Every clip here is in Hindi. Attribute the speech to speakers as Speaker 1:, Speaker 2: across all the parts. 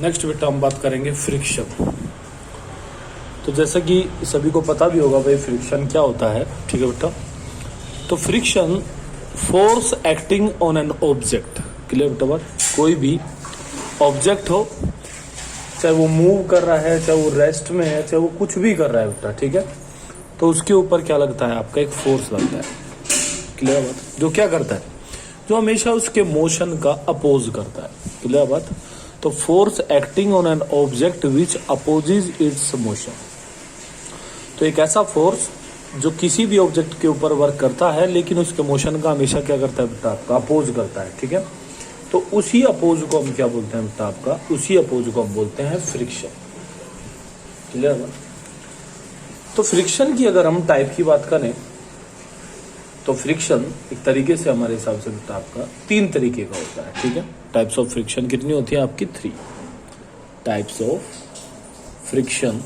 Speaker 1: नेक्स्ट बेटा हम बात करेंगे फ्रिक्शन। तो जैसा कि सभी को पता भी होगा भाई फ्रिक्शन क्या होता है, ठीक है बेटा। तो friction force acting on an object, clear बेटा बात। कोई भी ऑब्जेक्ट हो, चाहे वो मूव कर रहा है, चाहे वो रेस्ट में है, चाहे वो कुछ भी कर रहा है बेटा, ठीक है, तो उसके ऊपर क्या लगता है आपका, एक फोर्स लगता है, क्लियर बात। जो क्या करता है, जो हमेशा उसके मोशन का अपोज करता है, क्लियर बात। तो force acting on an object which opposes it's motion. तो एक ऐसा फोर्स जो किसी भी ऑब्जेक्ट के ऊपर वर्क करता है लेकिन उसके मोशन का हमेशा क्या करता है बेटा आपका, अपोज करता है, ठीक है। तो उसी अपोज को हम क्या बोलते हैं बेटा आपका, उसी अपोज को हम बोलते हैं फ्रिक्शन, क्लियर है। तो फ्रिक्शन की अगर हम टाइप की बात करें तो फ्रिक्शन एक तरीके से हमारे हिसाब से बेटा आपका 3 तरीके का होता है, ठीक है। टाइप्स ऑफ फ्रिक्शन कितनी होती है आपकी, 3 टाइप्स ऑफ फ्रिक्शन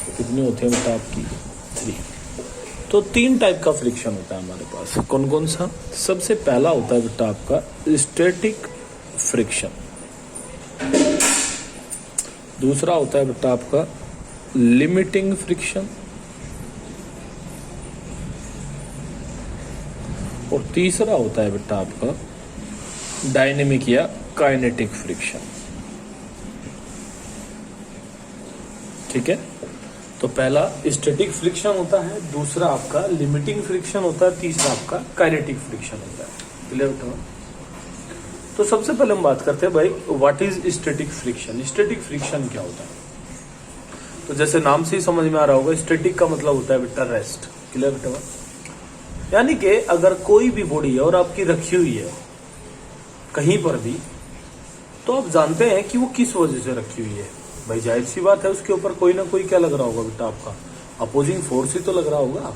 Speaker 1: कितनी होती है बेटा आपकी, 3। तो 3 टाइप का फ्रिक्शन होता है हमारे पास। कौन कौन सा? सबसे पहला होता है बेटा आपका स्टैटिक फ्रिक्शन, दूसरा होता है बेटा आपका लिमिटिंग फ्रिक्शन, और तीसरा होता है बेटा आपका डायनेमिक या काइनेटिक फ्रिक्शन, ठीक है। तो पहला स्टैटिक फ्रिक्शन होता है, दूसरा आपका लिमिटिंग फ्रिक्शन होता है, तीसरा आपका काइनेटिक फ्रिक्शन होता है, क्लियर बेटा। तो सबसे पहले हम बात करते हैं भाई what is static friction. Static friction क्या होता है? तो जैसे नाम से ही समझ में आ रहा होगा, स्टैटिक का मतलब होता है बेटा रेस्ट, क्लियर बेटा। यानी कि अगर कोई भी बॉडी है और आपकी रखी हुई है कहीं पर भी, तो आप जानते हैं कि वो किस वजह से रखी हुई है। भाई जाहिर सी बात है उसके ऊपर कोई ना कोई क्या लग रहा होगा बेटा आपका, अपोजिंग फोर्स ही तो लग रहा होगा।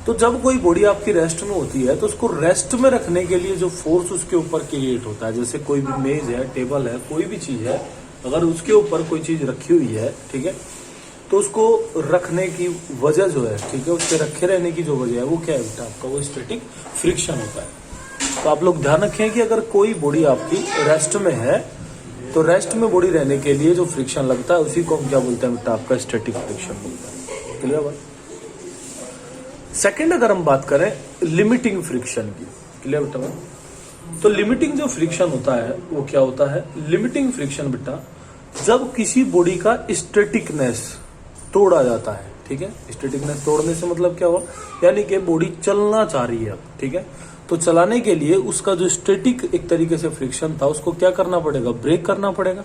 Speaker 1: तो जब कोई बॉडी आपकी रेस्ट में होती है तो उसको रेस्ट में रखने के लिए जो फोर्स उसके ऊपर क्रिएट होता है, जैसे कोई भी मेज है, टेबल है, कोई भी चीज है, अगर उसके ऊपर कोई चीज रखी हुई है, ठीक है, तो उसको रखने की वजह जो है, ठीक है, उसके रखे रहने की जो वजह है वो क्या है बेटा आपका, वो स्टैटिक फ्रिक्शन होता है। तो आप लोग ध्यान रखें कि अगर कोई बॉडी आपकी रेस्ट में है तो रेस्ट में बॉडी रहने के लिए जो फ्रिक्शन लगता है उसी को हम क्या बोलते हैं बेटा आपका, स्टैटिक फ्रिक्शन बोलते हैं, क्लियर बात। सेकंड अगर हम बात करें लिमिटिंग फ्रिक्शन की, क्लियर बेटा। तो लिमिटिंग जो फ्रिक्शन होता है वो क्या होता है? लिमिटिंग फ्रिक्शन बेटा जब किसी बॉडी का स्टैटिकनेस तोड़ा जाता है, ठीक है। स्टैटिकनेस तोड़ने से मतलब क्या हुआ, यानी कि बॉडी चलना चाह रही है, ठीक है, तो चलाने के लिए उसका जो स्टैटिक एक तरीके से फ्रिक्शन था उसको क्या करना पड़ेगा, ब्रेक करना पड़ेगा।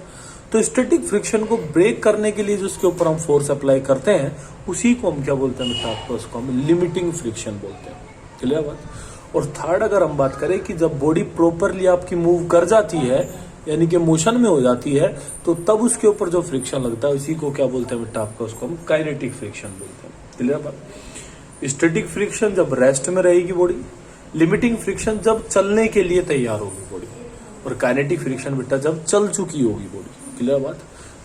Speaker 1: तो स्टैटिक फ्रिक्शन को ब्रेक करने के लिए जो उसके ऊपर हम फोर्स अप्लाई करते हैं उसी को हम क्या बोलते हैं बेटा आपको, उसको हम लिमिटिंग फ्रिक्शन बोलते हैं, क्लियर बात। और थर्ड अगर हम बात करें कि जब बॉडी प्रॉपरली आपकी मूव कर जाती है यानी कि मोशन में हो जाती है, तो तब उसके ऊपर जो फ्रिक्शन लगता है उसी को क्या बोलते हैं बेटा आपका, उसको हम काइनेटिक फ्रिक्शन बोलते हैं, क्लियर बात। स्टैटिक फ्रिक्शन जब रेस्ट में रहेगी बॉडी, लिमिटिंग फ्रिक्शन जब चलने के लिए तैयार होगी बॉडी, और काइनेटिक फ्रिक्शन बेटा जब चल चुकी होगी बॉडी, क्लियर बात।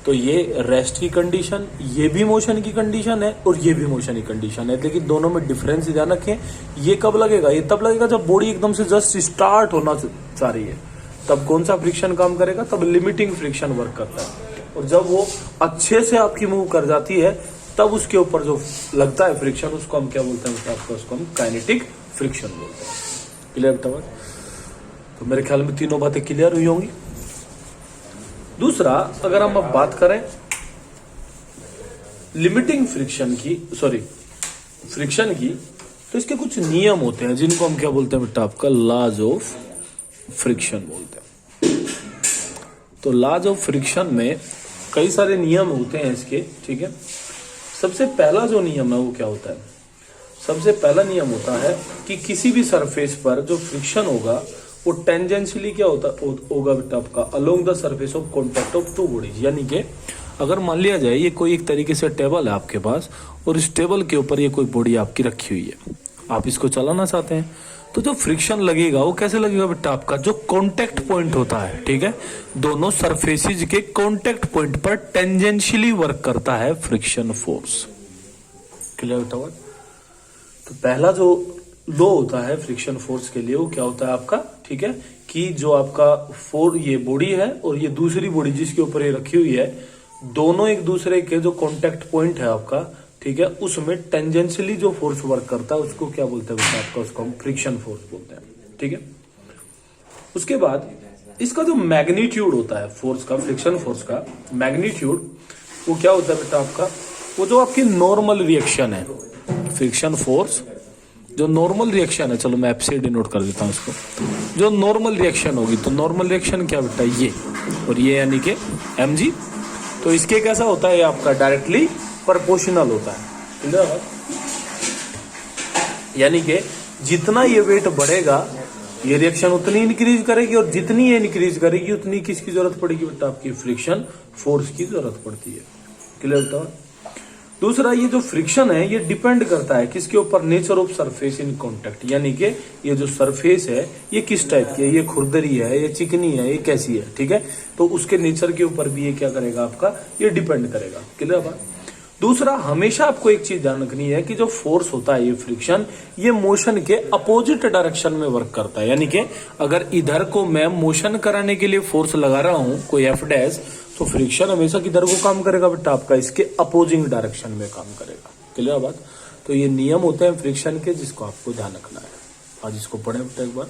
Speaker 1: तो ये रेस्ट की कंडीशन, ये भी मोशन की कंडीशन है और ये भी मोशन की कंडीशन है, लेकिन दोनों में डिफरेंस ध्यान रखें। ये कब लगेगा, ये तब लगेगा जब बॉडी एकदम से जस्ट स्टार्ट होना चाह रही है, तब कौन सा फ्रिक्शन काम करेगा, तब लिमिटिंग फ्रिक्शन वर्क करता है। और जब वो अच्छे से आपकी मूव कर जाती है तब उसके ऊपर जो लगता है फ्रिक्शन उसको हम क्या बोलते हैं आपको, उसको हम काइनेटिक फ्रिक्शन बोलते हैं, क्लियर बेटा। तो मेरे ख्याल में तीनों बातें क्लियर हुई होंगी। दूसरा अगर हम अब बात करें लिमिटिंग फ्रिक्शन की, सॉरी फ्रिक्शन की, तो इसके कुछ नियम होते हैं जिनको हम क्या बोलते हैं बेटा आपका, लॉज ऑफ फ्रिक्शन बोलते हैं। तो लॉज ऑफ फ्रिक्शन में कई सारे नियम होते हैं इसके, ठीक है। सबसे पहला जो नियम है वो क्या होता है, सबसे पहला नियम होता है कि किसी भी सरफेस पर जो फ्रिक्शन होगा वो टेंजेंशियली क्या होगा बेटा आपका, along the surface of contact of two bodies. यानी कि अगर मान लिया जाए ये कोई एक तरीके से टेबल है आपके पास और इस टेबल के ऊपर ये कोई बॉडी आपकी रखी हुई है, आप इसको चलाना चाहते हैं, तो जो फ्रिक्शन लगेगा वो कैसे लगेगा बेटा आपका, जो कांटेक्ट पॉइंट होता है, ठीक है, दोनों सरफेसेज के कांटेक्ट पॉइंट पर टेंजेंशियली वर्क करता है फ्रिक्शन फोर्स, क्लियर बेटा। तो पहला जो लो होता है फ्रिक्शन फोर्स के लिए वो क्या होता है आपका, ठीक है, कि कि जो आपका ये बॉडी है और ये दूसरी बॉडी जिसके ऊपर ये रखी हुई है, दोनों एक दूसरे के जो कांटेक्ट पॉइंट है आपका, ठीक है, उसमें टेंजेंशियली जो फोर्स वर्क करता है उसको क्या बोलते हैं बेटा आपका, उसको हम फ्रिक्शन फोर्स बोलते हैं। ठीक है, उसके बाद इसका जो मैग्नीट्यूड होता है फोर्स का, फ्रिक्शन फोर्स का मैग्नीट्यूड, वो क्या होता है बेटा आपका, वो जो आपकी नॉर्मल रिएक्शन है, फ्रिक्शन फोर्स जो नॉर्मल रिएक्शन है, चलो मैं एफ डिनोट कर देता हूं इसको, जो नॉर्मल रिएक्शन होगी, तो नॉर्मल रिएक्शन क्या बेटा, ये और ये यानी कि mg, तो इसके कैसा होता है, ये आपका डायरेक्टली प्रोपोर्शनल होता है। ठीक है, यानी कि जितना ये वेट बढ़ेगा ये रिएक्शन उतनी इंक्रीज करेगी, और जितनी ये इंक्रीज करेगी उतनी किसकी जरूरत पड़ेगी बेटा, आपकी फ्रिक्शन फोर्स की जरूरत पड़ती है। क्लियर होता है। दूसरा, ये जो फ्रिक्शन है ये डिपेंड करता है किसके ऊपर, nature of surface in contact, यानी कि ये जो सरफेस है ये किस टाइप की है, ये खुरदरी है, ये चिकनी है, ये कैसी है। ठीक है, तो उसके नेचर के ऊपर भी ये क्या करेगा आपका, ये डिपेंड करेगा। क्लियर बात। दूसरा, हमेशा आपको एक चीज ध्यान रखनी है कि जो फोर्स होता है ये फ्रिक्शन, ये मोशन के अपोजिट डायरेक्शन में वर्क करता है। यानी कि अगर इधर को मैं मोशन कराने के लिए फोर्स लगा रहा हूं कोई एफ डैश, तो फ्रिक्शन हमेशा किधर को काम करेगा बेटा आपका, इसके अपोजिंग डायरेक्शन में काम करेगा। क्लियर बात। तो ये नियम होते हैं फ्रिक्शन के, जिसको आपको ध्यान रखना है। आज इसको पढ़े बेटा एक बार।